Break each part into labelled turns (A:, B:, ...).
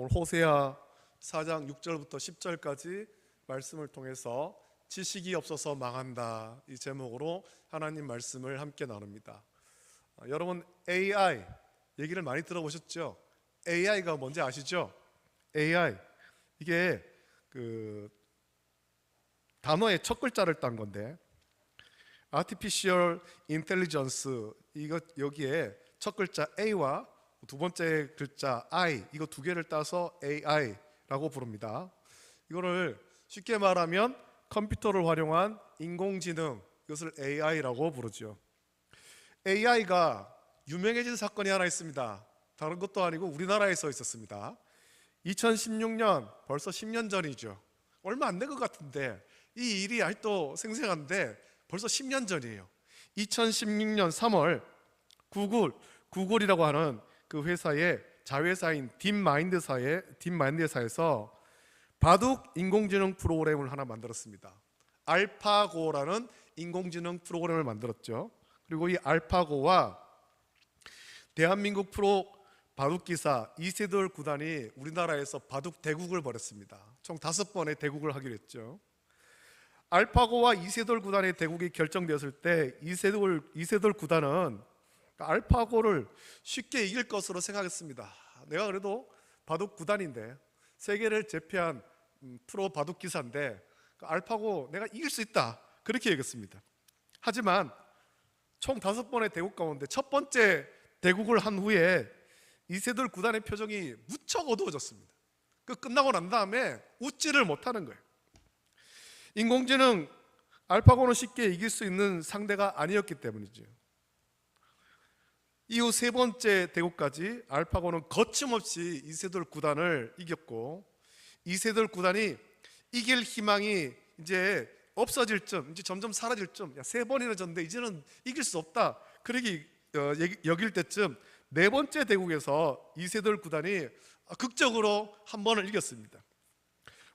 A: 오늘 호세아 4장 6절부터 10절까지 말씀을 통해서 지식이 없어서 망한다, 이 제목으로 하나님 말씀을 함께 나눕니다. 여러분, AI 얘기를 많이 들어보셨죠? AI가 뭔지 아시죠? AI, 이게 그 단어의 첫 글자를 딴 건데, Artificial Intelligence, 이거 여기에 첫 글자 A와 두 번째 글자 I, 이거 두 개를 따서 AI라고 부릅니다. 이거를 쉽게 말하면 컴퓨터를 활용한 인공지능, 이것을 AI라고 부르죠. AI가 유명해진 사건이 하나 있습니다. 다른 것도 아니고 우리나라에서 있었습니다. 2016년, 벌써 10년 전이죠. 얼마 안 된 것 같은데 이 일이 아직도 생생한데 벌써 10년 전이에요. 2016년 3월 구글이라고 하는 그 회사의 자회사인 딥마인드사에서 바둑 인공지능 프로그램을 하나 만들었습니다. 알파고라는 인공지능 프로그램을 만들었죠. 그리고 이 알파고와 대한민국 프로 바둑기사 이세돌 구단이 우리나라에서 바둑 대국을 벌였습니다. 총 5번의 대국을 하기로 했죠. 알파고와 이세돌 구단의 대국이 결정되었을 때 이세돌 구단은 알파고를 쉽게 이길 것으로 생각했습니다. 내가 그래도 바둑 구단인데, 세계를 제패한 프로 바둑 기사인데 알파고 내가 이길 수 있다, 그렇게 얘기했습니다. 하지만 총 5번의 대국 가운데 첫 번째 대국을 한 후에 이세돌 구단의 표정이 무척 어두워졌습니다. 끝나고 난 다음에 웃지를 못하는 거예요. 인공지능 알파고는 쉽게 이길 수 있는 상대가 아니었기 때문이죠. 이후 세 번째 대국까지 알파고는 거침없이 이세돌 구단을 이겼고, 이세돌 구단이 이길 희망이 이제 없어질 쯤, 이제 점점 사라질 쯤, 3번이나 졌는데 이제는 이길 수 없다, 그렇게 여길 때쯤 네 번째 대국에서 이세돌 구단이 극적으로 한 번을 이겼습니다.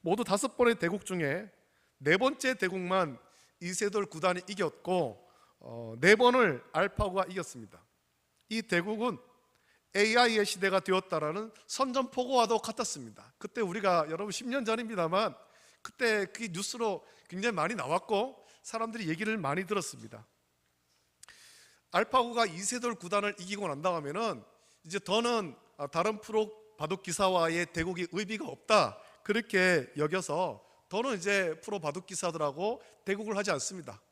A: 모두 5번의 대국 중에 네 번째 대국만 이세돌 구단이 이겼고 4번을 알파고가 이겼습니다. 이 대국은 AI의 시대가 되었다라는 선전포고와도 같았습니다. 그때 우리가, 여러분 10년 전입니다만, 그때 그게 뉴스로 굉장히 많이 나왔고 사람들이 얘기를 많이 들었습니다. 알파고가 이세돌 구단을 이기고 난 다음에는 이제 더는 다른 프로 바둑 기사와의 대국이 의미가 없다, 그렇게 여겨서 더는 이제 프로 바둑 기사들하고 대국을 하지 않습니다.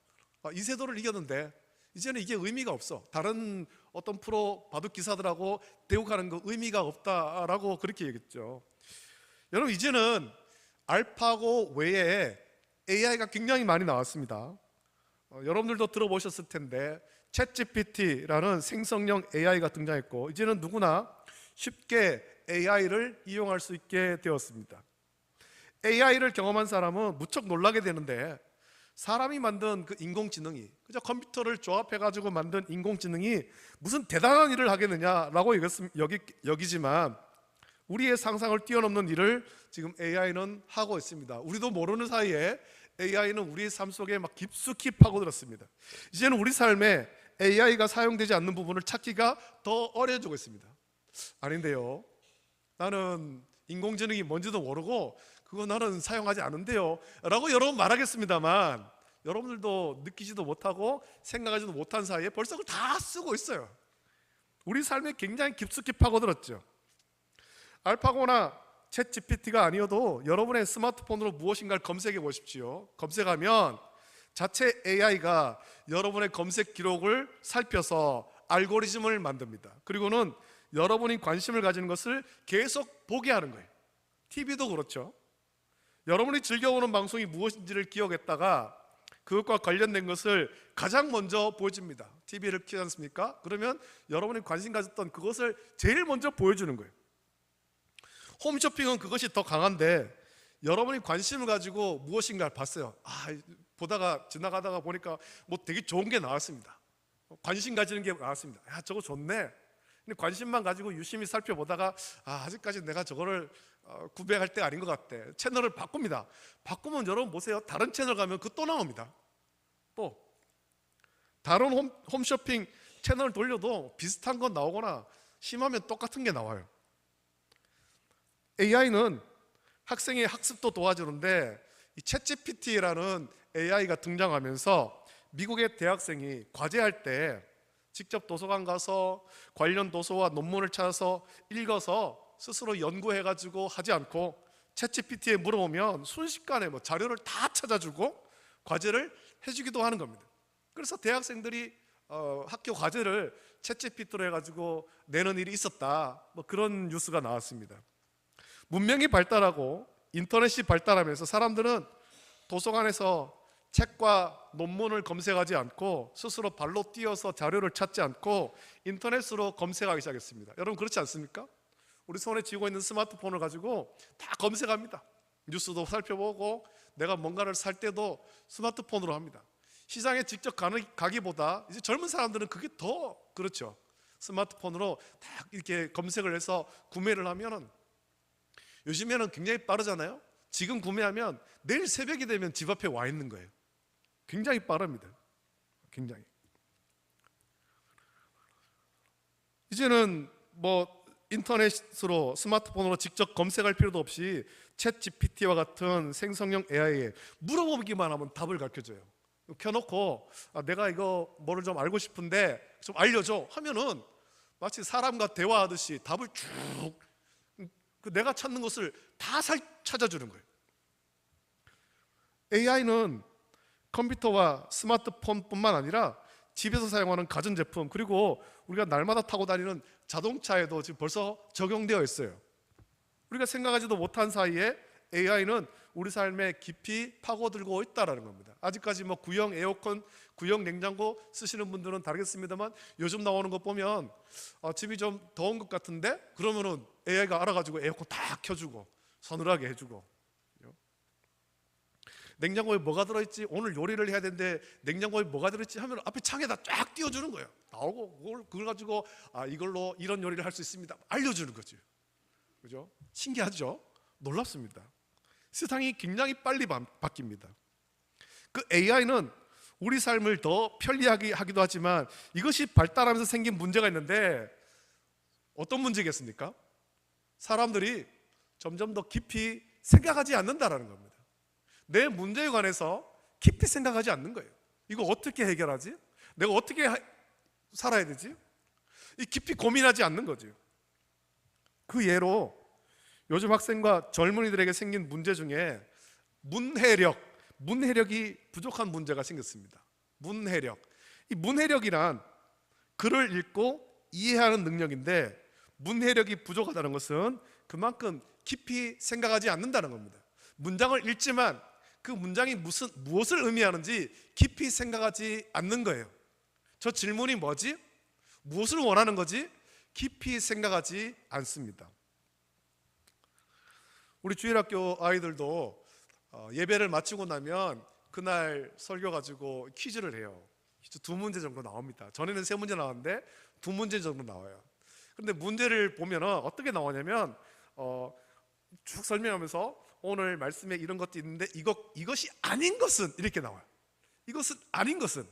A: 이세돌을 이겼는데 이제는 이게 의미가 없어, 다른 어떤 프로 바둑 기사들하고 대국하는 거 의미가 없다라고 그렇게 얘기했죠. 여러분, 이제는 알파고 외에 AI가 굉장히 많이 나왔습니다. 여러분들도 들어보셨을 텐데 챗GPT라는 생성형 AI가 등장했고, 이제는 누구나 쉽게 AI를 이용할 수 있게 되었습니다. AI를 경험한 사람은 무척 놀라게 되는데, 사람이 만든 그 인공지능이, 그저 컴퓨터를 조합해가지고 만든 인공지능이 무슨 대단한 일을 하겠느냐라고 여기지만 우리의 상상을 뛰어넘는 일을 지금 AI는 하고 있습니다. 우리도 모르는 사이에 AI는 우리의 삶 속에 막 깊숙이 파고들었습니다. 이제는 우리 삶에 AI가 사용되지 않는 부분을 찾기가 더 어려워지고 있습니다. 아닌데요, 나는 인공지능이 뭔지도 모르고 그거 나는 사용하지 않는데요 라고 여러분 말하겠습니다만, 여러분들도 느끼지도 못하고 생각하지도 못한 사이에 벌써 그걸 다 쓰고 있어요. 우리 삶에 굉장히 깊숙이 파고들었죠. 알파고나 챗GPT가 아니어도 여러분의 스마트폰으로 무엇인가를 검색해 보십시오. 검색하면 자체 AI가 여러분의 검색 기록을 살펴서 알고리즘을 만듭니다. 그리고는 여러분이 관심을 가지는 것을 계속 보게 하는 거예요. TV도 그렇죠. 여러분이 즐겨보는 방송이 무엇인지를 기억했다가 그것과 관련된 것을 가장 먼저 보여줍니다. TV를 켜지 않습니까? 그러면 여러분이 관심 가졌던 그것을 제일 먼저 보여주는 거예요. 홈쇼핑은 그것이 더 강한데, 여러분이 관심을 가지고 무엇인가를 봤어요. 보다가 지나가다가 보니까 뭐 되게 좋은 게 나왔습니다. 관심 가지는 게 나왔습니다. 저거 좋네. 근데 관심만 가지고 유심히 살펴보다가 아직까지 내가 저거를 구매할 때가 아닌 것 같대. 채널을 바꿉니다. 바꾸면 여러분 보세요, 다른 채널 가면 그 또 나옵니다. 또 다른 홈쇼핑 채널 돌려도 비슷한 건 나오거나 심하면 똑같은 게 나와요. AI는 학생의 학습도 도와주는데 이 챗GPT라는 AI가 등장하면서 미국의 대학생이 과제할 때 직접 도서관 가서 관련 도서와 논문을 찾아서 읽어서 스스로 연구해가지고 하지 않고 챗GPT에 물어보면 순식간에 자료를 다 찾아주고 과제를 해주기도 하는 겁니다. 그래서 대학생들이 학교 과제를 챗GPT로 해가지고 내는 일이 있었다, 그런 뉴스가 나왔습니다. 문명이 발달하고 인터넷이 발달하면서 사람들은 도서관에서 책과 논문을 검색하지 않고 스스로 발로 뛰어서 자료를 찾지 않고 인터넷으로 검색하기 시작했습니다. 여러분 그렇지 않습니까? 우리 손에 쥐고 있는 스마트폰을 가지고 다 검색합니다. 뉴스도 살펴보고 내가 뭔가를 살 때도 스마트폰으로 합니다. 시장에 직접 가기보다 이제 젊은 사람들은 그게 더 그렇죠. 스마트폰으로 다 이렇게 검색을 해서 구매를 하면은 요즘에는 굉장히 빠르잖아요. 지금 구매하면 내일 새벽이 되면 집 앞에 와 있는 거예요. 굉장히 빠릅니다. 굉장히. 이제는 인터넷으로 스마트폰으로 직접 검색할 필요도 없이 챗 GPT와 같은 생성형 AI에 물어보기만 하면 답을 가르쳐줘요. 켜놓고 내가 이거 뭐를 좀 알고 싶은데 좀 알려줘 하면은 마치 사람과 대화하듯이 답을 쭉 내가 찾는 것을 다 찾아주는 거예요. AI는 컴퓨터와 스마트폰뿐만 아니라 집에서 사용하는 가전제품, 그리고 우리가 날마다 타고 다니는 자동차에도 지금 벌써 적용되어 있어요. 우리가 생각하지도 못한 사이에 AI는 우리 삶에 깊이 파고들고 있다는 겁니다. 아직까지 구형 에어컨, 구형 냉장고 쓰시는 분들은 다르겠습니다만 요즘 나오는 거 보면 집이 좀 더운 것 같은데 그러면은 AI가 알아가지고 에어컨 다 켜주고 서늘하게 해주고, 냉장고에 뭐가 들어있지? 오늘 요리를 해야 되는데 냉장고에 뭐가 들어있지? 하면 앞에 창에다 쫙 띄워주는 거예요. 나오고 그걸 가지고 이걸로 이런 요리를 할 수 있습니다, 알려주는 거죠. 그죠? 신기하죠? 놀랍습니다. 세상이 굉장히 빨리 바뀝니다. 그 AI는 우리 삶을 더 편리하게 하기도 하지만 이것이 발달하면서 생긴 문제가 있는데 어떤 문제겠습니까? 사람들이 점점 더 깊이 생각하지 않는다라는 겁니다. 내 문제에 관해서 깊이 생각하지 않는 거예요. 이거 어떻게 해결하지? 내가 어떻게 살아야 되지? 깊이 고민하지 않는 거죠. 그 예로 요즘 학생과 젊은이들에게 생긴 문제 중에 문해력이 부족한 문제가 생겼습니다. 문해력. 이 문해력이란 글을 읽고 이해하는 능력인데 문해력이 부족하다는 것은 그만큼 깊이 생각하지 않는다는 겁니다. 문장을 읽지만 그 문장이 무엇을 의미하는지 깊이 생각하지 않는 거예요. 저 질문이 뭐지? 무엇을 원하는 거지? 깊이 생각하지 않습니다. 우리 주일학교 아이들도 예배를 마치고 나면 그날 설교 가지고 퀴즈를 해요. 퀴즈 2문제 정도 나옵니다. 전에는 3문제 나왔는데 2문제 정도 나와요. 그런데 문제를 보면 어떻게 나오냐면 쭉 설명하면서 오늘 말씀에 이런 것도 있는데 이것이 아닌 것은 이렇게 나와요. 이것은 아닌 것은,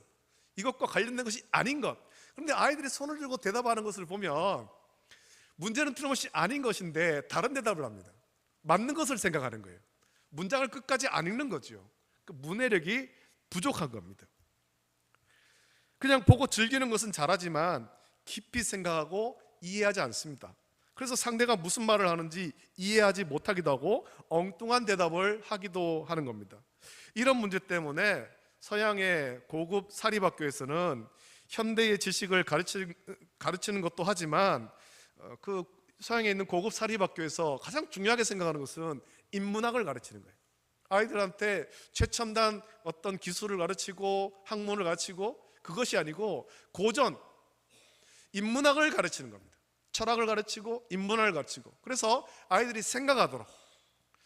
A: 이것과 관련된 것이 아닌 것. 그런데 아이들이 손을 들고 대답하는 것을 보면 문제는 틀림없이 아닌 것인데 다른 대답을 합니다. 맞는 것을 생각하는 거예요. 문장을 끝까지 안 읽는 거죠. 그 문해력이 부족한 겁니다. 그냥 보고 즐기는 것은 잘하지만 깊이 생각하고 이해하지 않습니다. 그래서 상대가 무슨 말을 하는지 이해하지 못하기도 하고 엉뚱한 대답을 하기도 하는 겁니다. 이런 문제 때문에 서양의 고급 사립학교에서는 현대의 지식을 가르치는 것도 하지만 그 서양에 있는 고급 사립학교에서 가장 중요하게 생각하는 것은 인문학을 가르치는 거예요. 아이들한테 최첨단 어떤 기술을 가르치고 학문을 가르치고 그것이 아니고 고전 인문학을 가르치는 겁니다. 철학을 가르치고 인문학을 가르치고, 그래서 아이들이 생각하도록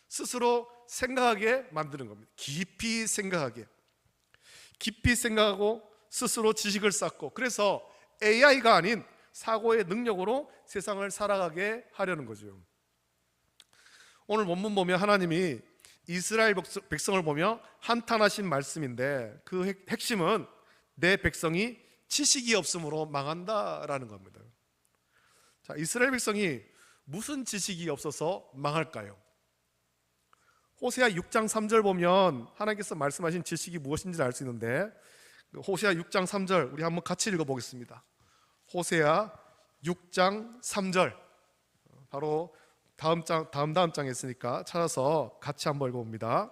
A: 스스로 생각하게 만드는 겁니다. 깊이 생각하고 스스로 지식을 쌓고, 그래서 AI가 아닌 사고의 능력으로 세상을 살아가게 하려는 거죠. 오늘 본문 보면 하나님이 이스라엘 백성을 보며 한탄하신 말씀인데 그 핵심은 내 백성이 지식이 없으므로 망한다라는 겁니다. 자, 이스라엘 백성이 무슨 지식이 없어서 망할까요? 호세아 6장 3절 보면 하나님께서 말씀하신 지식이 무엇인지 알 수 있는데, 호세아 6장 3절 우리 한번 같이 읽어보겠습니다. 호세아 6장 3절, 바로 다음 장에 있으니까 찾아서 같이 한번 읽어봅니다.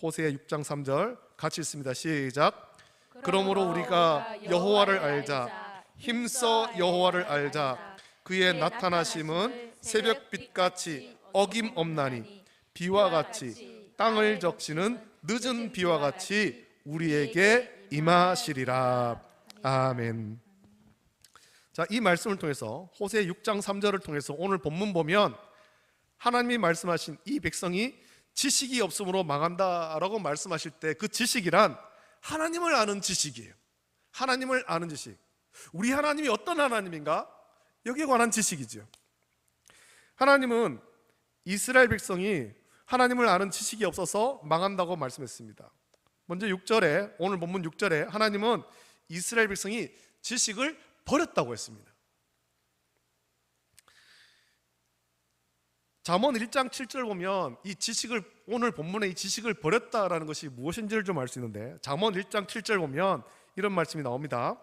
A: 호세아 6장 3절 같이 읽습니다. 시작. 그러므로 우리가 여호와를 알자, 힘써 여호와를 알자. 그의 나타나심은 새벽빛같이 어김없나니 비와 같이 땅을 적시는 늦은 비와 같이 우리에게 임하시리라. 아멘. 자, 이 말씀을 통해서 호세 6장 3절을 통해서 오늘 본문 보면 하나님이 말씀하신 이 백성이 지식이 없으므로 망한다라고 말씀하실 때 그 지식이란 하나님을 아는 지식이에요. 하나님을 아는 지식. 우리 하나님이 어떤 하나님인가? 여기에 관한 지식이죠. 하나님은 이스라엘 백성이 하나님을 아는 지식이 없어서 망한다고 말씀했습니다. 먼저 6절에, 오늘 본문 6절에 하나님은 이스라엘 백성이 지식을 버렸다고 했습니다. 잠언 1장 7절 보면 이 지식을, 오늘 본문의 이 지식을 버렸다라는 것이 무엇인지를 좀 알 수 있는데, 잠언 1장 7절 보면 이런 말씀이 나옵니다.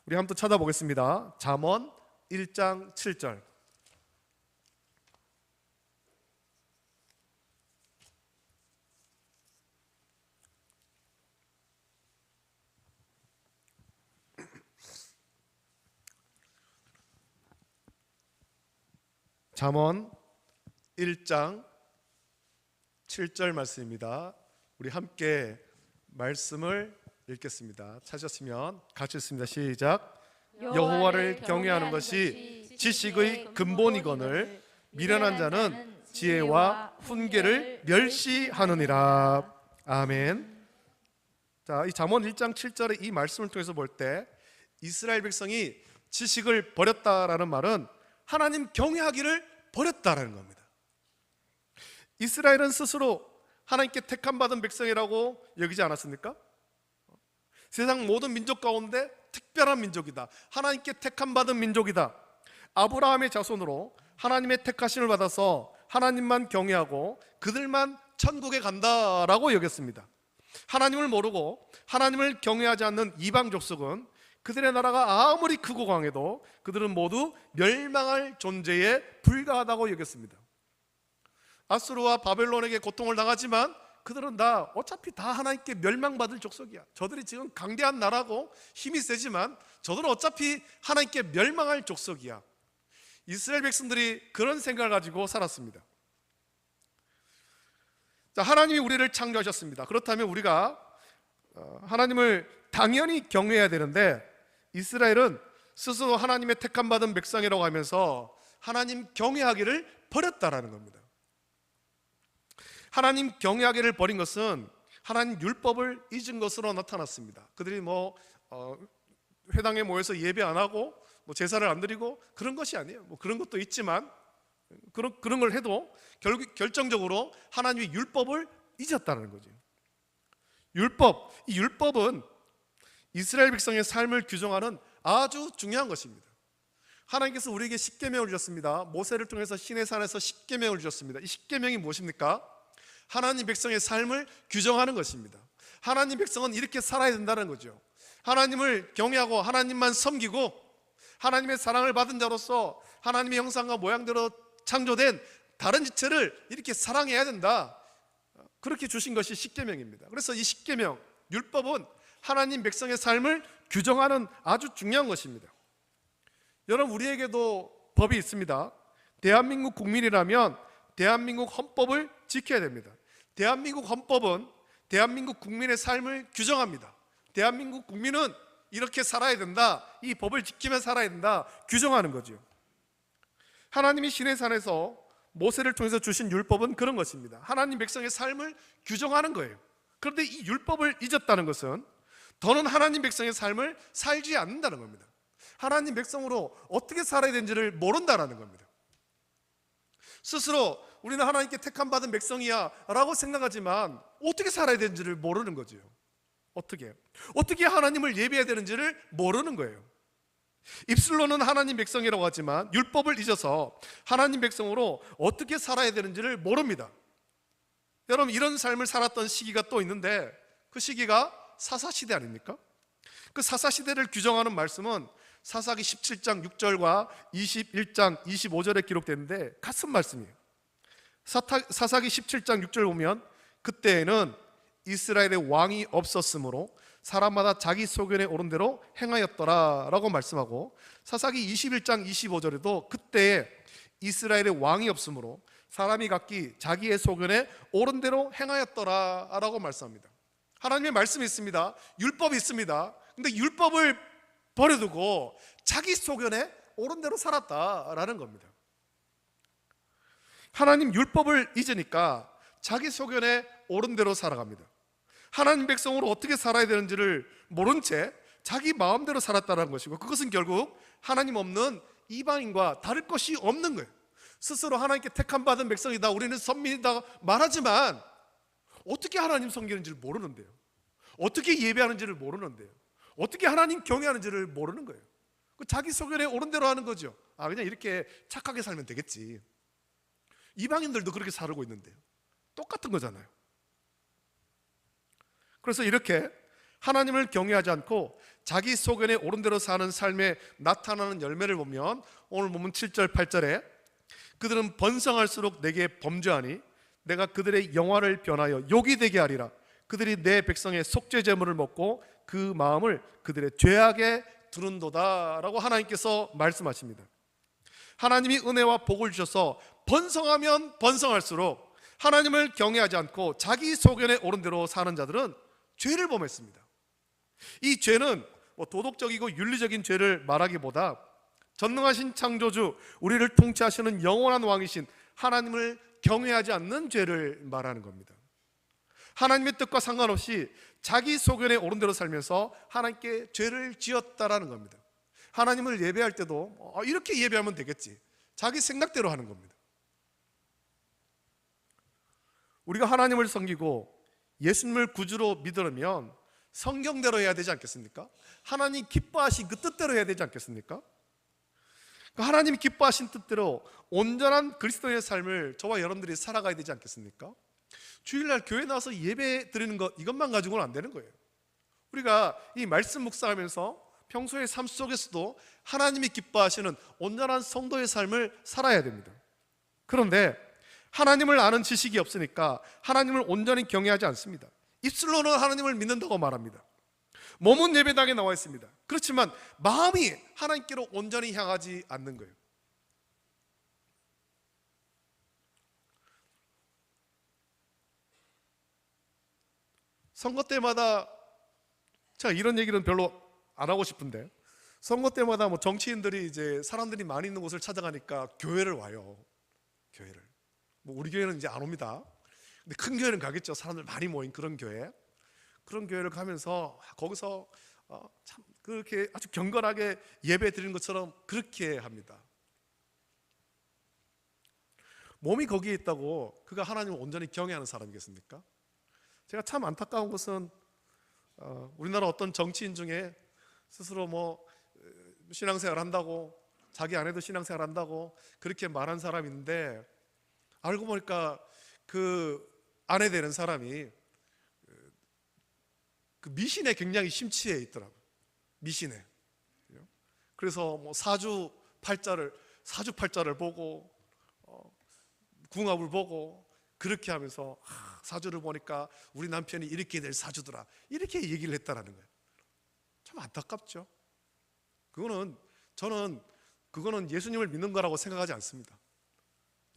A: 우리 한번 또 찾아보겠습니다. 잠언 1장 7절. 잠언 1장 7절 말씀입니다. 우리 함께 말씀을 읽겠습니다. 찾으셨으면 같이 읽습니다. 시작. 여호와를 경외하는 것이 지식의 근본이거늘 미련한 자는 지혜와 훈계를 멸시하느니라. 아멘. 자, 이 잠언 1장 7절의 이 말씀을 통해서 볼 때 이스라엘 백성이 지식을 버렸다라는 말은 하나님 경외하기를 버렸다라는 겁니다. 이스라엘은 스스로 하나님께 택함받은 백성이라고 여기지 않았습니까? 세상 모든 민족 가운데 특별한 민족이다. 하나님께 택함받은 민족이다. 아브라함의 자손으로 하나님의 택하심을 받아서 하나님만 경외하고 그들만 천국에 간다라고 여겼습니다. 하나님을 모르고 하나님을 경외하지 않는 이방 족속은 그들의 나라가 아무리 크고 강해도 그들은 모두 멸망할 존재에 불과하다고 여겼습니다. 아수르와 바벨론에게 고통을 당하지만 그들은 다 어차피 다 하나님께 멸망받을 족속이야. 저들이 지금 강대한 나라고 힘이 세지만 저들은 어차피 하나님께 멸망할 족속이야. 이스라엘 백성들이 그런 생각을 가지고 살았습니다. 자, 하나님이 우리를 창조하셨습니다. 그렇다면 우리가 하나님을 당연히 경외해야 되는데 이스라엘은 스스로 하나님의 택함받은 백성이라고 하면서 하나님 경외하기를 버렸다라는 겁니다. 하나님 경외하기를 버린 것은 하나님 율법을 잊은 것으로 나타났습니다. 그들이 회당에 모여서 예배 안 하고 제사를 안 드리고 그런 것이 아니에요. 그런 것도 있지만 그런 걸 해도 결정적으로 하나님의 율법을 잊었다는 거죠. 이 율법은 이스라엘 백성의 삶을 규정하는 아주 중요한 것입니다. 하나님께서 우리에게 십계명을 주셨습니다. 모세를 통해서 시내산에서 십계명을 주셨습니다. 이 십계명이 무엇입니까? 하나님 백성의 삶을 규정하는 것입니다. 하나님 백성은 이렇게 살아야 된다는 거죠. 하나님을 경외하고 하나님만 섬기고 하나님의 사랑을 받은 자로서 하나님의 형상과 모양대로 창조된 다른 지체를 이렇게 사랑해야 된다. 그렇게 주신 것이 십계명입니다. 그래서 이 십계명, 율법은 하나님 백성의 삶을 규정하는 아주 중요한 것입니다. 여러분, 우리에게도 법이 있습니다. 대한민국 국민이라면 대한민국 헌법을 지켜야 됩니다. 대한민국 헌법은 대한민국 국민의 삶을 규정합니다. 대한민국 국민은 이렇게 살아야 된다, 이 법을 지키며 살아야 된다, 규정하는 거죠. 하나님이 시내산에서 모세를 통해서 주신 율법은 그런 것입니다. 하나님 백성의 삶을 규정하는 거예요. 그런데 이 율법을 잊었다는 것은 더는 하나님 백성의 삶을 살지 않는다는 겁니다. 하나님 백성으로 어떻게 살아야 되는지를 모른다는 겁니다. 스스로 우리는 하나님께 택함받은 백성이야 라고 생각하지만 어떻게 살아야 되는지를 모르는 거죠. 어떻게 하나님을 예배해야 되는지를 모르는 거예요. 입술로는 하나님 백성이라고 하지만 율법을 잊어서 하나님 백성으로 어떻게 살아야 되는지를 모릅니다. 여러분, 이런 삶을 살았던 시기가 또 있는데 그 시기가 사사시대 아닙니까? 그 사사시대를 규정하는 말씀은 사사기 17장 6절과 21장 25절에 기록되는데 같은 말씀이에요. 사사기 17장 6절 보면 그때에는 이스라엘의 왕이 없었으므로 사람마다 자기 소견에 오른 대로 행하였더라 라고 말씀하고, 사사기 21장 25절에도 그때에 이스라엘의 왕이 없으므로 사람이 각기 자기의 소견에 오른 대로 행하였더라 라고 말씀합니다. 하나님의 말씀이 있습니다. 율법이 있습니다. 근데 율법을 버려두고 자기 소견에 오른 대로 살았다라는 겁니다. 하나님 율법을 잊으니까 자기 소견에 오른 대로 살아갑니다. 하나님 백성으로 어떻게 살아야 되는지를 모른 채 자기 마음대로 살았다는 것이고, 그것은 결국 하나님 없는 이방인과 다를 것이 없는 거예요. 스스로 하나님께 택함 받은 백성이다, 우리는 선민이다 말하지만 어떻게 하나님 섬기는지를 모르는데요, 어떻게 예배하는지를 모르는데요, 어떻게 하나님 경외하는지를 모르는 거예요. 자기 소견에 오른 대로 하는 거죠. 그냥 이렇게 착하게 살면 되겠지. 이방인들도 그렇게 살고 있는데요, 똑같은 거잖아요. 그래서 이렇게 하나님을 경외하지 않고 자기 소견에 오른 대로 사는 삶에 나타나는 열매를 보면, 오늘 보면 7절 8절에 그들은 번성할수록 내게 범죄하니 내가 그들의 영화를 변하여 욕이 되게 하리라. 그들이 내 백성의 속죄 제물을 먹고 그 마음을 그들의 죄악에 두는도다 라고 하나님께서 말씀하십니다. 하나님이 은혜와 복을 주셔서 번성하면 번성할수록 하나님을 경외하지 않고 자기 소견에 오른 대로 사는 자들은 죄를 범했습니다. 이 죄는 도덕적이고 윤리적인 죄를 말하기보다 전능하신 창조주, 우리를 통치하시는 영원한 왕이신 하나님을 경외하지 않는 죄를 말하는 겁니다. 하나님의 뜻과 상관없이 자기 소견에 오른 대로 살면서 하나님께 죄를 지었다라는 겁니다. 하나님을 예배할 때도 이렇게 예배하면 되겠지, 자기 생각대로 하는 겁니다. 우리가 하나님을 섬기고 예수님을 구주로 믿으려면 성경대로 해야 되지 않겠습니까? 하나님 기뻐하신 그 뜻대로 해야 되지 않겠습니까? 하나님이 기뻐하신 뜻대로 온전한 그리스도의 삶을 저와 여러분들이 살아가야 되지 않겠습니까? 주일날 교회 나와서 예배 드리는 것, 이것만 가지고는 안 되는 거예요. 우리가 이 말씀 묵상하면서 평소의 삶 속에서도 하나님이 기뻐하시는 온전한 성도의 삶을 살아야 됩니다. 그런데 하나님을 아는 지식이 없으니까 하나님을 온전히 경외하지 않습니다. 입술로는 하나님을 믿는다고 말합니다. 몸은 예배당에 나와 있습니다. 그렇지만 마음이 하나님께로 온전히 향하지 않는 거예요. 선거 때마다, 제가 이런 얘기는 별로 안 하고 싶은데, 선거 때마다 정치인들이 이제 사람들이 많이 있는 곳을 찾아가니까 교회를 와요. 교회를. 우리 교회는 이제 안 옵니다. 근데 큰 교회는 가겠죠. 사람들 많이 모인 그런 교회. 그런 교회를 가면서 거기서 참 그렇게 아주 경건하게 예배 드리는 것처럼 그렇게 합니다. 몸이 거기에 있다고 그가 하나님을 온전히 경외하는 사람이겠습니까? 제가 참 안타까운 것은 우리나라 어떤 정치인 중에 스스로 신앙생활 한다고, 자기 아내도 신앙생활 한다고 그렇게 말한 사람이 있는데, 알고 보니까 그 아내 되는 사람이 그 미신에 굉장히 심취해 있더라고요. 미신에. 그래서 사주팔자를 보고 궁합을 보고 그렇게 하면서 사주를 보니까 우리 남편이 이렇게 될 사주더라, 이렇게 얘기를 했다라는 거예요. 참 안타깝죠. 저는 그거는 예수님을 믿는 거라고 생각하지 않습니다.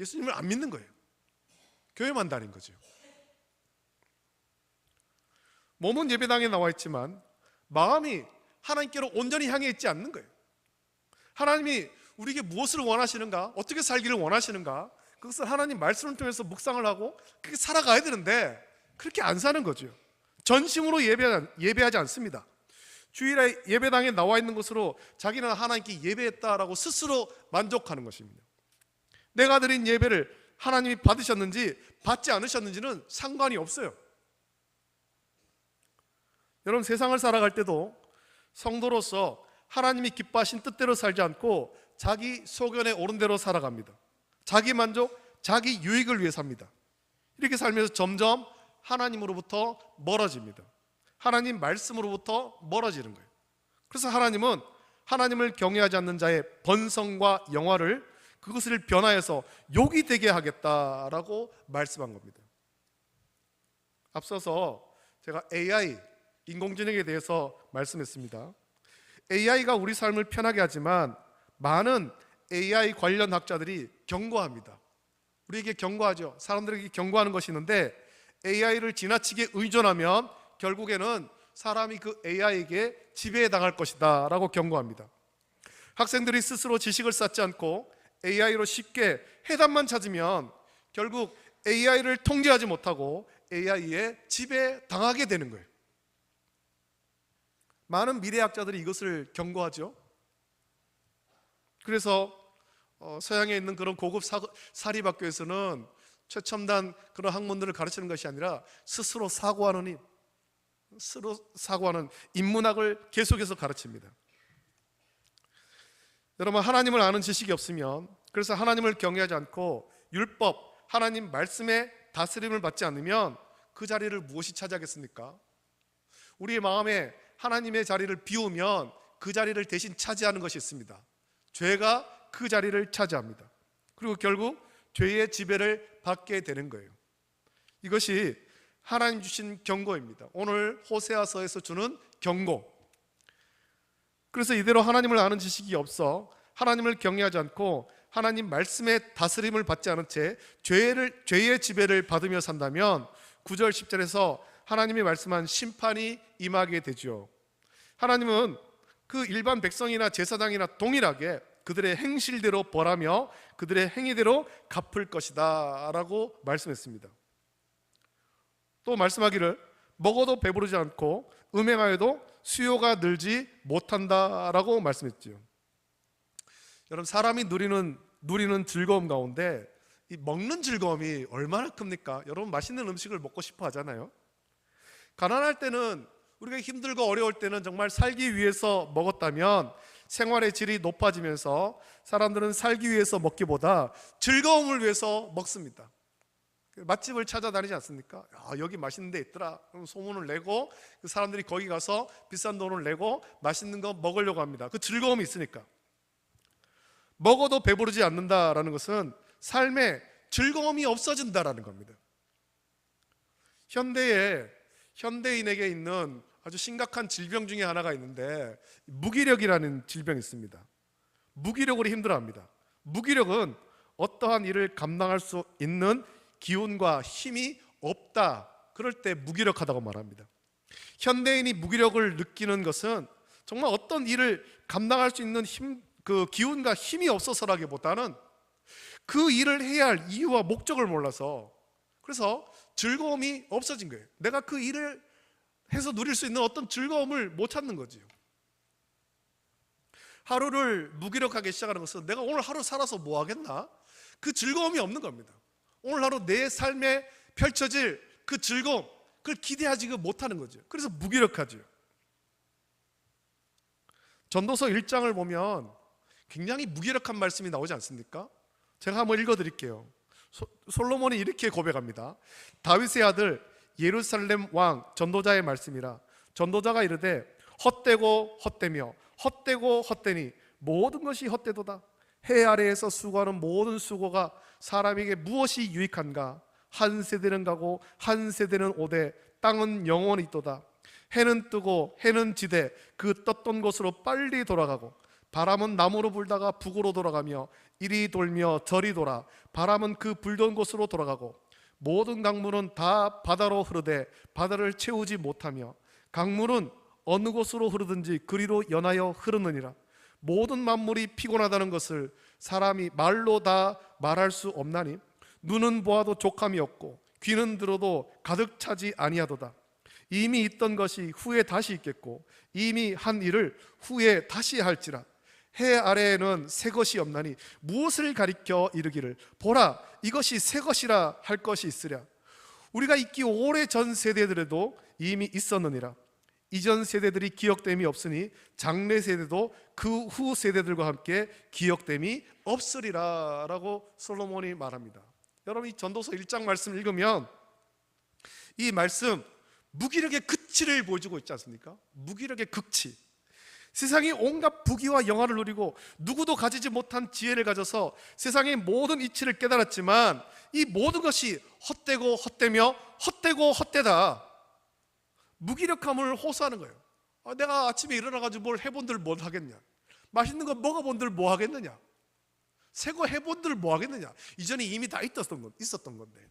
A: 예수님을 안 믿는 거예요. 교회만 다닌 거죠. 몸은 예배당에 나와 있지만 마음이 하나님께로 온전히 향해 있지 않는 거예요. 하나님이 우리에게 무엇을 원하시는가, 어떻게 살기를 원하시는가, 그것을 하나님 말씀을 통해서 묵상을 하고 그렇게 살아가야 되는데 그렇게 안 사는 거죠. 전심으로 예배하지 않습니다. 주일에 예배당에 나와 있는 것으로 자기는 하나님께 예배했다라고 스스로 만족하는 것입니다. 내가 드린 예배를 하나님이 받으셨는지 받지 않으셨는지는 상관이 없어요. 여러분, 세상을 살아갈 때도 성도로서 하나님이 기뻐하신 뜻대로 살지 않고 자기 소견에 오른 대로 살아갑니다. 자기 만족, 자기 유익을 위해 삽니다. 이렇게 살면서 점점 하나님으로부터 멀어집니다. 하나님 말씀으로부터 멀어지는 거예요. 그래서 하나님은 하나님을 경외하지 않는 자의 번성과 영화를 그것을 변화해서 욕이 되게 하겠다라고 말씀한 겁니다. 앞서서 제가 AI, 인공지능에 대해서 말씀했습니다. AI가 우리 삶을 편하게 하지만 많은 AI 관련 학자들이 경고합니다. 우리에게 경고하죠. 사람들에게 경고하는 것이 있는데 AI를 지나치게 의존하면 결국에는 사람이 그 AI에게 지배당할 것이다 라고 경고합니다. 학생들이 스스로 지식을 쌓지 않고 AI로 쉽게 해답만 찾으면 결국 AI를 통제하지 못하고 AI에 지배당하게 되는 거예요. 많은 미래학자들이 이것을 경고하죠. 그래서 서양에 있는 그런 고급 사립학교에서는 최첨단 그런 학문들을 가르치는 것이 아니라 스스로 사고하는 인문학을 계속해서 가르칩니다. 여러분, 하나님을 아는 지식이 없으면, 그래서 하나님을 경외하지 않고 율법, 하나님 말씀의 다스림을 받지 않으면 그 자리를 무엇이 차지하겠습니까? 우리의 마음에 하나님의 자리를 비우면 그 자리를 대신 차지하는 것이 있습니다. 죄가 그 자리를 차지합니다. 그리고 결국 죄의 지배를 받게 되는 거예요. 이것이 하나님 주신 경고입니다. 오늘 호세아서에서 주는 경고. 그래서 이대로 하나님을 아는 지식이 없어 하나님을 경외하지 않고 하나님 말씀의 다스림을 받지 않은 채 죄의 지배를 받으며 산다면 9절 10절에서 하나님이 말씀한 심판이 임하게 되죠. 하나님은 그 일반 백성이나 제사장이나 동일하게 그들의 행실대로 벌하며 그들의 행위대로 갚을 것이다 라고 말씀했습니다. 또 말씀하기를 먹어도 배부르지 않고 음행하여도 수요가 늘지 못한다라고 말씀했죠. 여러분, 사람이 누리는 즐거움 가운데 이 먹는 즐거움이 얼마나 큽니까? 여러분, 맛있는 음식을 먹고 싶어 하잖아요. 가난할 때는, 우리가 힘들고 어려울 때는 정말 살기 위해서 먹었다면 생활의 질이 높아지면서 사람들은 살기 위해서 먹기보다 즐거움을 위해서 먹습니다. 맛집을 찾아다니지 않습니까? 여기 맛있는 데 있더라. 그럼 소문을 내고 그 사람들이 거기 가서 비싼 돈을 내고 맛있는 거 먹으려고 합니다. 그 즐거움이 있으니까. 먹어도 배부르지 않는다라는 것은 삶에 즐거움이 없어진다라는 겁니다. 현대인에게 있는 아주 심각한 질병 중에 하나가 있는데 무기력이라는 질병이 있습니다. 무기력으로 힘들어합니다. 무기력은 어떠한 일을 감당할 수 있는 기운과 힘이 없다, 그럴 때 무기력하다고 말합니다. 현대인이 무기력을 느끼는 것은 정말 어떤 일을 감당할 수 있는 그 기운과 힘이 없어서라기보다는 그 일을 해야 할 이유와 목적을 몰라서, 그래서 즐거움이 없어진 거예요. 내가 그 일을 해서 누릴 수 있는 어떤 즐거움을 못 찾는 거지요. 하루를 무기력하게 시작하는 것은 내가 오늘 하루 살아서 뭐 하겠나? 그 즐거움이 없는 겁니다. 오늘 하루 내 삶에 펼쳐질 그 즐거움, 그걸 기대하지 못하는 거죠. 그래서 무기력하죠. 전도서 1장을 보면 굉장히 무기력한 말씀이 나오지 않습니까? 제가 한번 읽어드릴게요. 솔로몬이 이렇게 고백합니다. 다윗의 아들 예루살렘 왕 전도자의 말씀이라. 전도자가 이르되 헛되고 헛되며 헛되고 헛되니 모든 것이 헛되도다. 해 아래에서 수고하는 모든 수고가 사람에게 무엇이 유익한가? 한 세대는 가고 한 세대는 오되 땅은 영원히 있도다. 해는 뜨고 해는 지되 그 떴던 곳으로 빨리 돌아가고 바람은 남으로 불다가 북으로 돌아가며 이리 돌며 저리 돌아 바람은 그 불던 곳으로 돌아가고 모든 강물은 다 바다로 흐르되 바다를 채우지 못하며 강물은 어느 곳으로 흐르든지 그리로 연하여 흐르느니라. 모든 만물이 피곤하다는 것을 사람이 말로 다 말할 수 없나니 눈은 보아도 족함이 없고 귀는 들어도 가득 차지 아니하도다. 이미 있던 것이 후에 다시 있겠고 이미 한 일을 후에 다시 할지라. 해 아래에는 새 것이 없나니 무엇을 가리켜 이르기를 보라 이것이 새 것이라 할 것이 있으랴. 우리가 있기 오래전 세대들에도 이미 있었느니라. 이전 세대들이 기억됨이 없으니 장래 세대도 그 후 세대들과 함께 기억됨이 없으리라 라고 솔로몬이 말합니다. 여러분, 이 전도서 1장 말씀 읽으면 이 말씀 무기력의 극치를 보여주고 있지 않습니까? 무기력의 극치. 세상이 온갖 부귀와 영화를 누리고 누구도 가지지 못한 지혜를 가져서 세상의 모든 이치를 깨달았지만 이 모든 것이 헛되고 헛되며 헛되고 헛되다. 무기력함을 호소하는 거예요. 내가 아침에 일어나가지고 뭘 해본들 뭘 하겠냐? 맛있는 거 먹어본들 뭐 하겠느냐? 새거 해본들 뭐 하겠느냐? 이전에 이미 다 있었던 건데.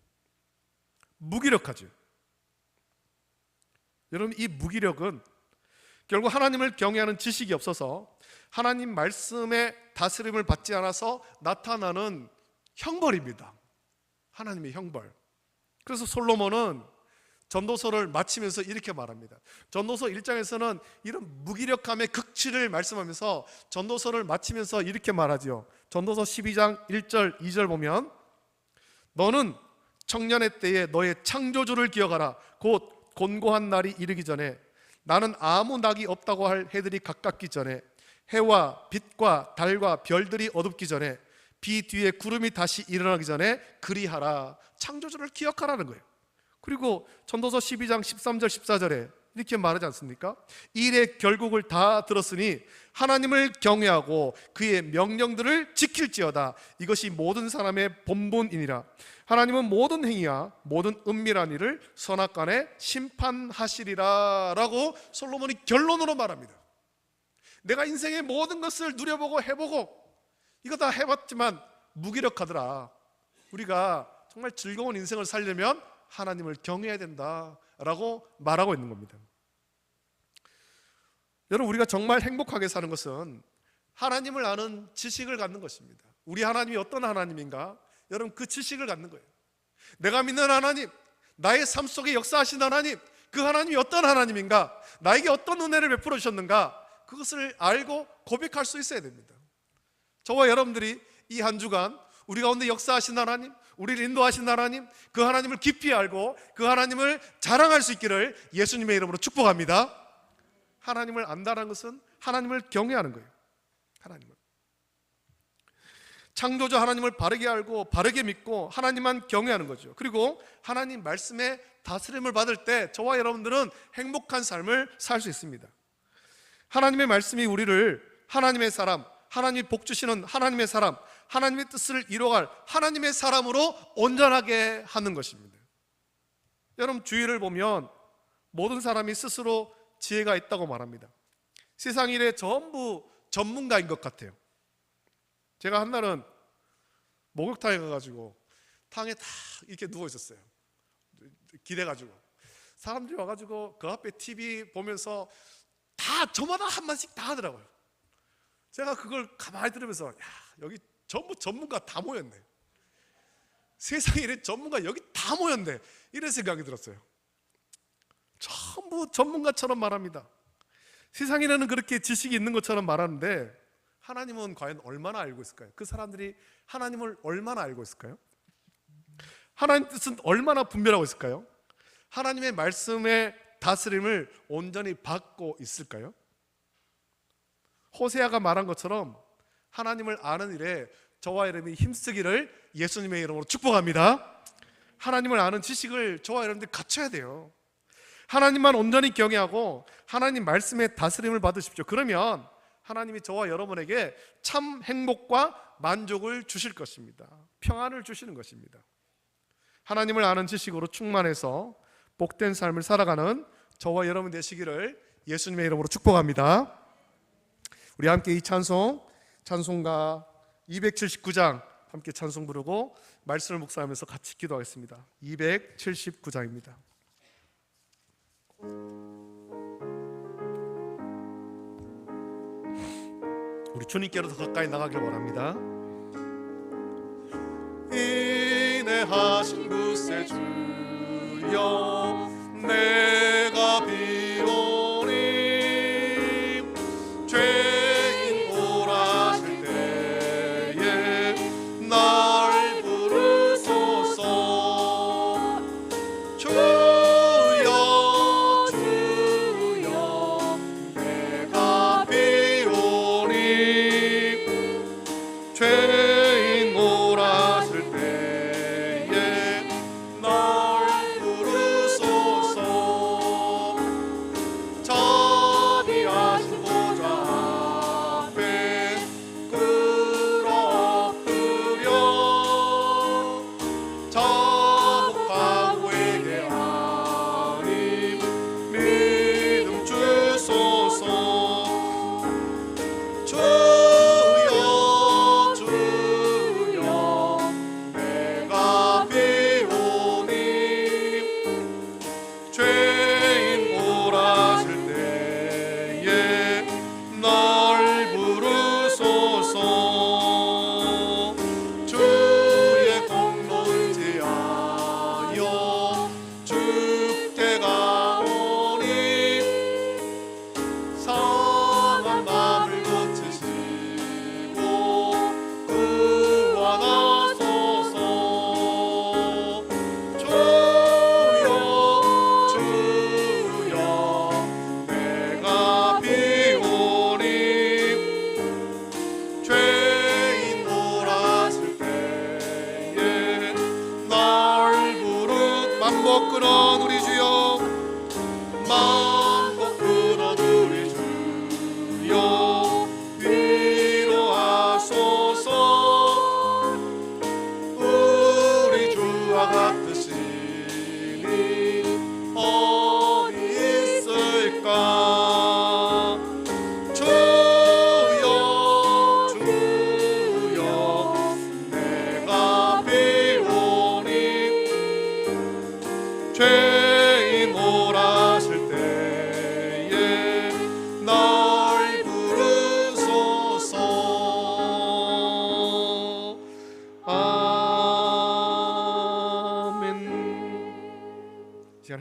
A: 무기력하죠. 여러분, 이 무기력은 결국 하나님을 경외하는 지식이 없어서 하나님 말씀의 다스림을 받지 않아서 나타나는 형벌입니다. 하나님의 형벌. 그래서 솔로몬은 전도서를 마치면서 이렇게 말합니다. 전도서 1장에서는 이런 무기력함의 극치를 말씀하면서 전도서를 마치면서 이렇게 말하죠. 전도서 12장 1절 2절 보면 너는 청년의 때에 너의 창조주를 기억하라. 곧 곤고한 날이 이르기 전에 나는 아무 낙이 없다고 할 해들이 가깝기 전에 해와 빛과 달과 별들이 어둡기 전에 비 뒤에 구름이 다시 일어나기 전에 그리하라. 창조주를 기억하라는 거예요. 그리고 전도서 12장 13절 14절에 이렇게 말하지 않습니까? 일의 결국을 다 들었으니 하나님을 경외하고 그의 명령들을 지킬지어다. 이것이 모든 사람의 본분이니라. 하나님은 모든 행위와 모든 은밀한 일을 선악간에 심판하시리라 라고 솔로몬이 결론으로 말합니다. 내가 인생의 모든 것을 누려보고 해보고 이거 다 해봤지만 무기력하더라. 우리가 정말 즐거운 인생을 살려면 하나님을 경외해야 된다라고 말하고 있는 겁니다. 여러분, 우리가 정말 행복하게 사는 것은 하나님을 아는 지식을 갖는 것입니다. 우리 하나님이 어떤 하나님인가? 여러분, 그 지식을 갖는 거예요. 내가 믿는 하나님, 나의 삶 속에 역사하신 하나님, 그 하나님이 어떤 하나님인가? 나에게 어떤 은혜를 베풀어 주셨는가? 그것을 알고 고백할 수 있어야 됩니다. 저와 여러분들이 이 한 주간 우리 가운데 역사하신 하나님, 우리를 인도하신 하나님, 그 하나님을 깊이 알고 그 하나님을 자랑할 수 있기를 예수님의 이름으로 축복합니다. 하나님을 안다는 것은 하나님을 경외하는 거예요. 하나님을. 창조주 하나님을 바르게 알고 바르게 믿고 하나님만 경외하는 거죠. 그리고 하나님 말씀에 다스림을 받을 때 저와 여러분들은 행복한 삶을 살 수 있습니다. 하나님의 말씀이 우리를 하나님의 사람, 하나님이 복 주시는 하나님의 사람, 하나님의 뜻을 이뤄갈 하나님의 사람으로 온전하게 하는 것입니다. 여러분, 주위를 보면 모든 사람이 스스로 지혜가 있다고 말합니다. 세상 일에 전부 전문가인 것 같아요. 제가 한날은 목욕탕에 가가지고 탕에 다 이렇게 누워 있었어요. 기대가지고 사람들이 와가지고 그 앞에 TV 보면서 다 저마다 한마디씩 다 하더라고요. 제가 그걸 가만히 들으면서 야, 여기 전부 전문가 다 모였네. 세상에 이래 전문가 여기 다 모였네. 이런 생각이 들었어요. 전부 전문가처럼 말합니다. 세상에는 그렇게 지식이 있는 것처럼 말하는데 하나님은 과연 얼마나 알고 있을까요? 그 사람들이 하나님을 얼마나 알고 있을까요? 하나님 뜻은 얼마나 분별하고 있을까요? 하나님의 말씀의 다스림을 온전히 받고 있을까요? 호세아가 말한 것처럼 하나님을 아는 일에 저와 여러분이 힘쓰기를 예수님의 이름으로 축복합니다. 하나님을 아는 지식을 저와 여러분들이 갖춰야 돼요. 하나님만 온전히 경외하고 하나님 말씀의 다스림을 받으십시오. 그러면 하나님이 저와 여러분에게 참 행복과 만족을 주실 것입니다. 평안을 주시는 것입니다. 하나님을 아는 지식으로 충만해서 복된 삶을 살아가는 저와 여러분 되시기를 예수님의 이름으로 축복합니다. 우리 함께 이 찬송가 279장 함께 찬송 부르고 말씀을 묵상하면서 같이 기도하겠습니다. 279장입니다. 우리 주님께로 더 가까이 나가길 원합니다. 인내하신 구세주여 내가 비오니 죄인 오라실 때에 날 부르소서. 주여 주여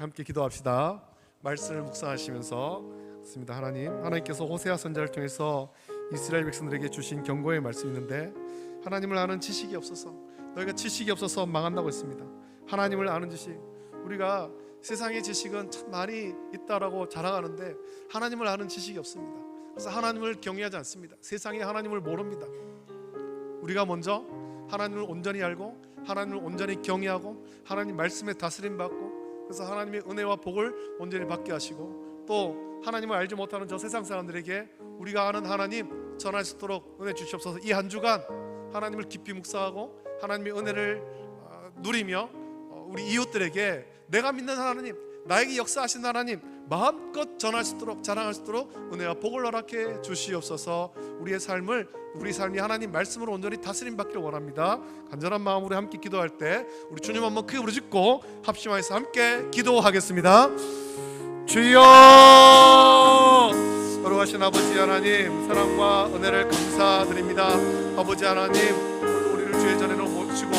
A: 함께 기도합시다. 말씀을 묵상하시면서 있습니다. 하나님께서 호세아 선지자를 통해서 이스라엘 백성들에게 주신 경고의 말씀이 있는데, 하나님을 아는 지식이 없어서, 너희가 지식이 없어서 망한다고 했습니다. 하나님을 아는 지식, 우리가 세상의 지식은 참 많이 있다라고 자랑하는데 하나님을 아는 지식이 없습니다. 그래서 하나님을 경외하지 않습니다. 세상이 하나님을 모릅니다. 우리가 먼저 하나님을 온전히 알고 하나님을 온전히 경외하고 하나님 말씀에 다스림 받고, 그래서 하나님의 은혜와 복을 온전히 받게 하시고, 또 하나님을 알지 못하는 저 세상 사람들에게 우리가 아는 하나님 전할 수 있도록 은혜 주시옵소서. 이 한 주간 하나님을 깊이 묵상하고 하나님의 은혜를 누리며 우리 이웃들에게 내가 믿는 하나님, 나에게 역사하신 하나님 마음껏 전할 수 있도록, 자랑할 수 있도록 은혜와 복을 허락해 주시옵소서. 우리 삶이 하나님 말씀으로 온전히 다스림 받기를 원합니다. 간절한 마음으로 함께 기도할 때 우리 주님 한번 크게 부르짖고 합심하여서 함께 기도하겠습니다. 주여, 거룩하신 아버지 하나님, 사랑과 은혜를 감사드립니다. 아버지 하나님, 우리를 주의 전에로 모시고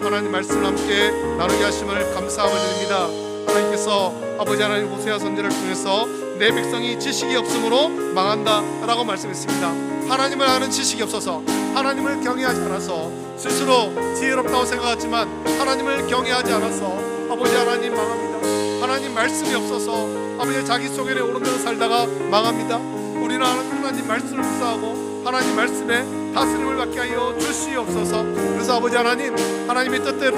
A: 하나님 말씀을 함께 나누게 하심을 감사함을 드립니다. 하나님께서 아버지 하나님 호세아 선지자를 통해서 내 백성이 지식이 없으므로 망한다 라고 말씀했습니다. 하나님을 아는 지식이 없어서, 하나님을 경외하지 않아서, 스스로 지혜롭다고 생각하지만 하나님을 경외하지 않아서 아버지 하나님 망합니다. 하나님 말씀이 없어서 아버지 자기 소견에 오른 대로 살다가 망합니다. 우리는 하나님 말씀을 묵상하고 하나님 말씀에 다스림을 받게 하여 주시옵소서. 그래서 아버지 하나님, 하나님의 뜻대로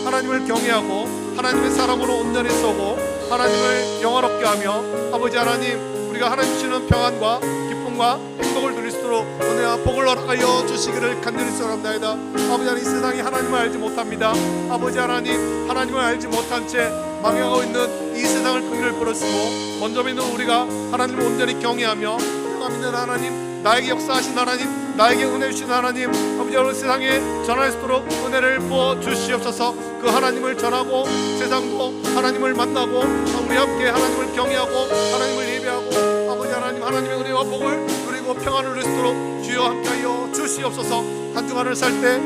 A: 하나님을 경외하고 하나님의 사람으로 온전히 서고 하나님을 영화롭게 하며, 아버지 하나님, 우리가 하나님 주시는 평안과 기쁨과 행복을 누릴 수 있도록 은혜와 복을 허락하여 주시기를 간절히 소원합니다. 아버지 하나님, 이 세상이 하나님을 알지 못합니다. 아버지 하나님, 하나님을 알지 못한 채 망해가고 있는 이 세상을 긍휼을 부르시고, 먼저 믿는 우리가 하나님을 온전히 경외하며, 내가 믿는 하나님, 나에게 역사하신 하나님, 나에게 은혜 주신 하나님, 아버지 하나님 세상에 전할 수 있도록 은혜를 부어 주시옵소서. 그 하나님을 전하고 세상도 하나님을 만나고 우리 함께 하나님을 경외하고 하나님을 예배하고, 아버지 하나님, 하나님의 은혜와 복을 누리고 평안을 누릴 수 있도록 주여 함께하여 주시옵소서. 한 주간을 살 때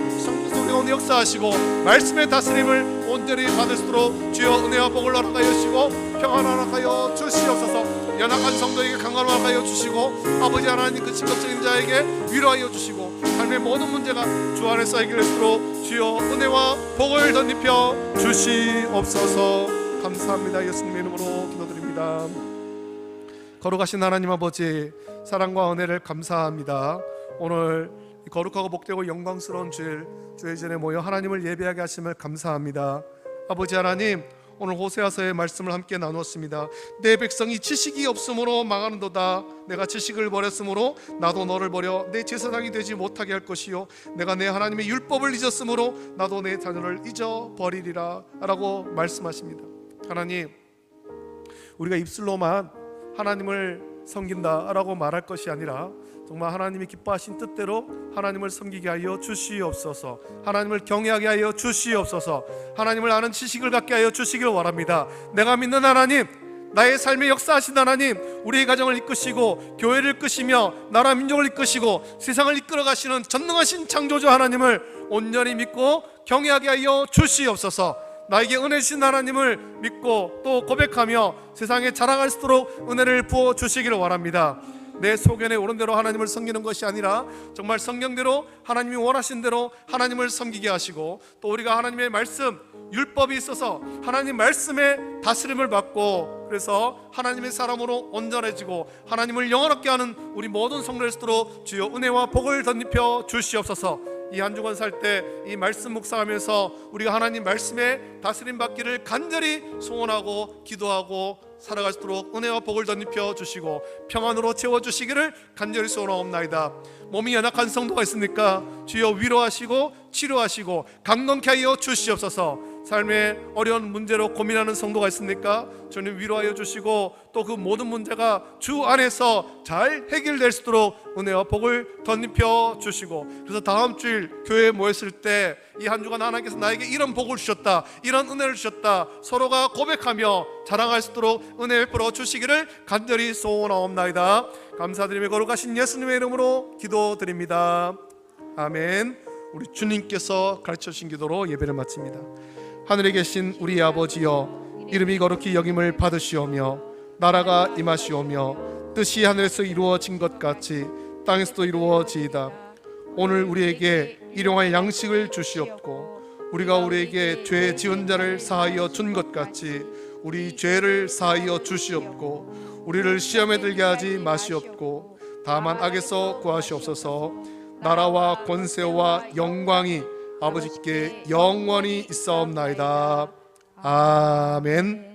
A: 성령 오늘 역사하시고 말씀의 다스림을 온전히 받을 수 있도록 주여 은혜와 복을 허락하여 주시고 평안을 허락하여 주시옵소서. 연약한 성도에게 강건을 허락하여 주시고, 아버지 하나님 그 직업적인 자에게 위로하여 주시고, 삶의 모든 문제가 주 안에서 해결될 수 있도록 주여 은혜와 복을 덧입혀 주시옵소서. 감사합니다. 예수님의 이름으로 기도드립니다. 거룩하신 하나님 아버지, 사랑과 은혜를 감사합니다. 오늘 거룩하고 복되고 영광스러운 주일, 주의 전에 모여 하나님을 예배하게 하심을 감사합니다. 아버지 하나님, 오늘 호세아서의 말씀을 함께 나누었습니다. 내 백성이 지식이 없으므로 망하는도다. 내가 지식을 버렸으므로 나도 너를 버려 내 제사장이 되지 못하게 할 것이요, 내가 내 하나님의 율법을 잊었으므로 나도 내 자녀를 잊어버리리라 라고 말씀하십니다. 하나님, 우리가 입술로만 하나님을 섬긴다 라고 말할 것이 아니라 정말 하나님이 기뻐하신 뜻대로 하나님을 섬기게 하여 주시옵소서. 하나님을 경외하게 하여 주시옵소서. 하나님을 아는 지식을 갖게 하여 주시길 원합니다. 내가 믿는 하나님, 나의 삶에 역사하신 하나님, 우리의 가정을 이끄시고 교회를 이끄시며 나라 민족을 이끄시고 세상을 이끌어 가시는 전능하신 창조주 하나님을 온전히 믿고 경외하게 하여 주시옵소서. 나에게 은혜 주신 하나님을 믿고 또 고백하며 세상에 자랑할 수 있도록 은혜를 부어 주시기를 원합니다. 내 소견에 오른 대로 하나님을 섬기는 것이 아니라 정말 성경대로 하나님이 원하신 대로 하나님을 섬기게 하시고, 또 우리가 하나님의 말씀, 율법이 있어서 하나님 말씀에 다스림을 받고, 그래서 하나님의 사람으로 온전해지고 하나님을 영원롭게 하는 우리 모든 성도를 쓰도록 주여 은혜와 복을 덧입혀 주시옵소서. 이 한 주간 살 때 이 말씀 묵상하면서 우리가 하나님 말씀에 다스림 받기를 간절히 소원하고 기도하고 살아갈 수 있도록 은혜와 복을 덧입혀 주시고 평안으로 채워주시기를 간절히 소원하옵나이다. 몸이 연약한 성도가 있습니까? 주여 위로하시고 치료하시고 강건케 하여 주시옵소서. 삶의 어려운 문제로 고민하는 성도가 있습니까? 주님 위로하여 주시고 또 그 모든 문제가 주 안에서 잘 해결될 수 있도록 은혜와 복을 덧입혀 주시고, 그래서 다음 주일 교회에 모였을 때 이 한 주간 하나님께서 나에게 이런 복을 주셨다, 이런 은혜를 주셨다, 서로가 고백하며 자랑할 수 있도록 은혜 베풀어 주시기를 간절히 소원하옵나이다. 감사드리며 거룩하신 예수님의 이름으로 기도드립니다. 아멘. 우리 주님께서 가르쳐 주신 기도로 예배를 마칩니다. 하늘에 계신 우리 아버지여, 이름이 거룩히 여김을 받으시오며 나라가 임하시오며 뜻이 하늘에서 이루어진 것 같이 땅에서도 이루어지이다. 오늘 우리에게 일용할 양식을 주시옵고 우리가 우리에게 죄 지은 자를 사하여 준 것 같이 우리 죄를 사하여 주시옵고 우리를 시험에 들게 하지 마시옵고 다만 악에서 구하시옵소서. 나라와 권세와 영광이 아버지께 영원히 있사옵나이다. 아멘.